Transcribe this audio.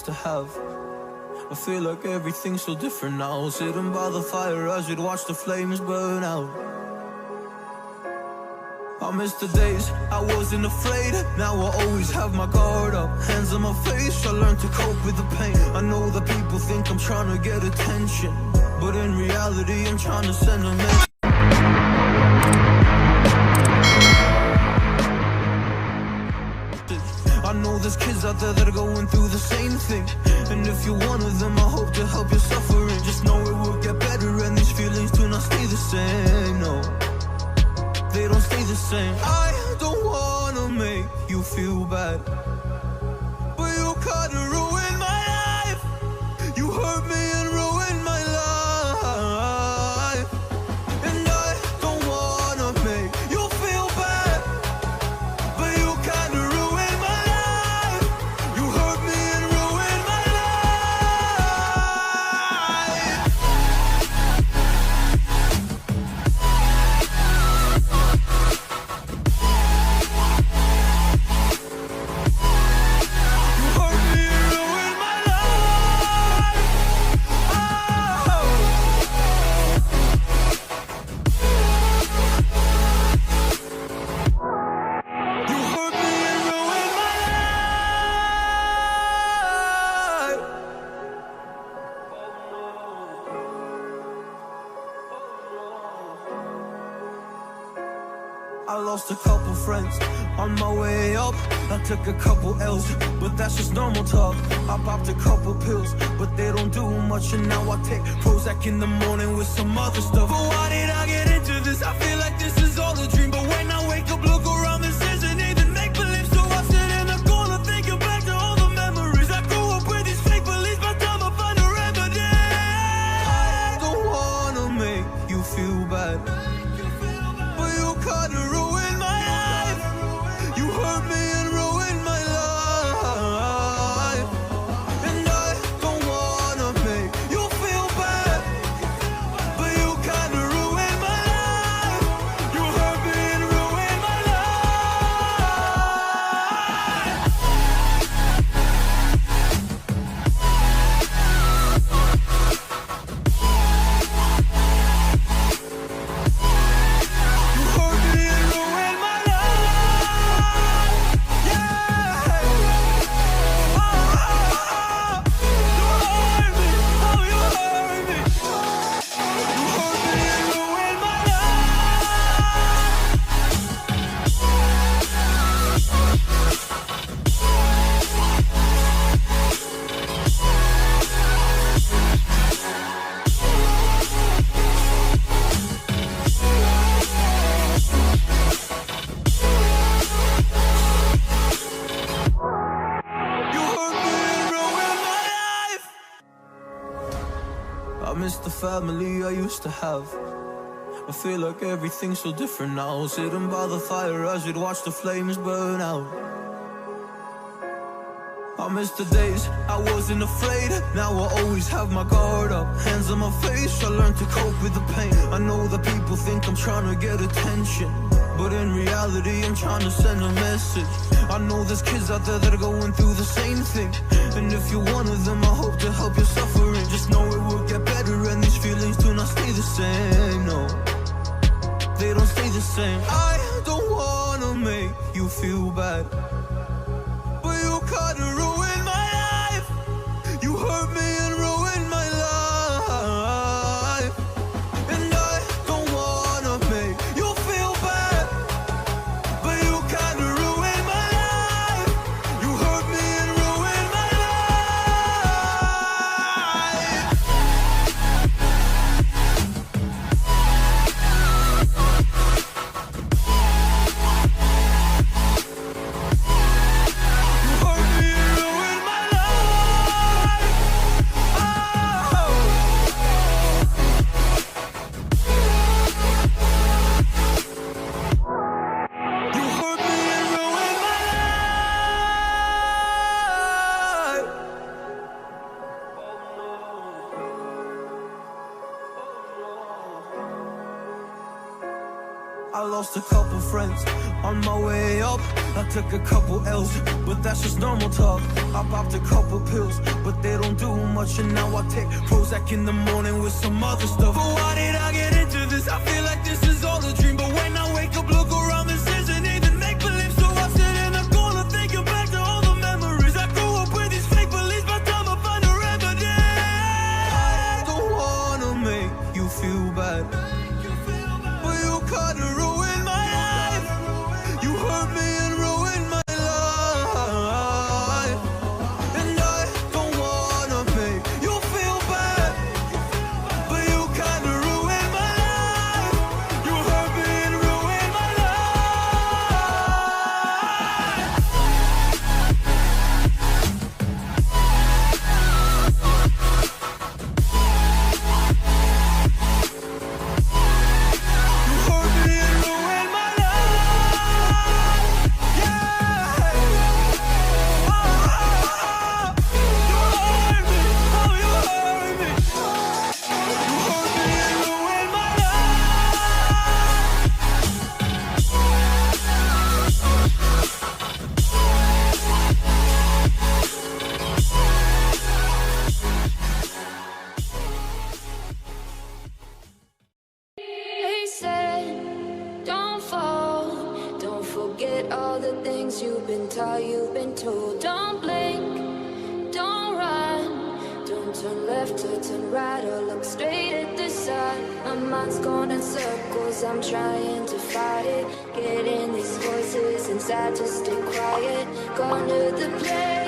used to have. I feel like everything's so different now. Sitting by the fire as we'd watch the flames burn out. I miss the days I wasn't afraid. Now I always have my guard up. Hands on my face, I learned to cope with the pain. I know that people think I'm trying to get attention, but in reality I'm trying to send a message. I know there's kids out there that are going through the same thing, and if you're one of them, I hope to help your suffering. Just know it will get better, and these feelings do not stay the same. No, they don't stay the same. I don't wanna make you feel bad, but you kinda ruined my life. You hurt me and ruined my life, and I don't wanna make you feel bad, but you kinda ruined my life. You hurt me and ruined my I lost a couple friends on my way up. I took a couple L's, but that's just normal talk. I popped a couple pills, but they don't do much. And now I take Prozac in the morning with some other stuff. But why did I get into this? I feel like this is all a dream. But when I wake up, look around, this isn't even make-believe. So I sit in the corner thinking back to all the memories. I grew up with these fake beliefs, by the time I find a remedy. I don't wanna make you feel bad, but you kinda ruined my life. You hurt me and ruined my life, and I don't wanna make you feel bad, but you kinda ruined my life. You hurt me and ruined my I miss the family I used to have. I feel like everything's so different now. Sitting by the fire as we'd watch the flames burn out. I miss the days I wasn't afraid. Now I always have my guard up. Hands on my face, I learned to cope with the pain. I know that people think I'm trying to get attention, but in reality I'm trying to send a message. I know there's kids out there that are going through the same thing, and if you're one of them, I hope to help your suffering. Just know it will get better, and these feelings do not stay the same. No, they don't stay the same. I don't wanna make you feel bad, but you kinda ruined my life. You hurt me and ruined my life, and I don't wanna make you feel bad, but you kinda ruined my life. You hurt me and ruined my life. I lost a couple friends on my way up. I took a couple L's, but that's just normal talk. I popped a couple pills, but they don't do much. And now I take Prozac in the morning with some other stuff. But why did I get into this? I feel like this is all a dream. But when I wake up, look around, this isn't even make-believe. So I sit in a corner thinking back to all the memories. I grew up with these fake beliefs, by the time I find a remedy. I don't wanna make you feel bad, but you kinda ruined my life. You hurt me and ruined my life. And I don't wanna make you feel bad, but you kinda ruined my life. You hurt me and ruined my They said, don't fall, don't forget all the things you've been taught, you've been told. Don't blink, don't run, don't turn left or turn right or look straight at the sun. My mind's going in circles, I'm trying to fight it. Getting these voices inside to stay quiet. Going to the place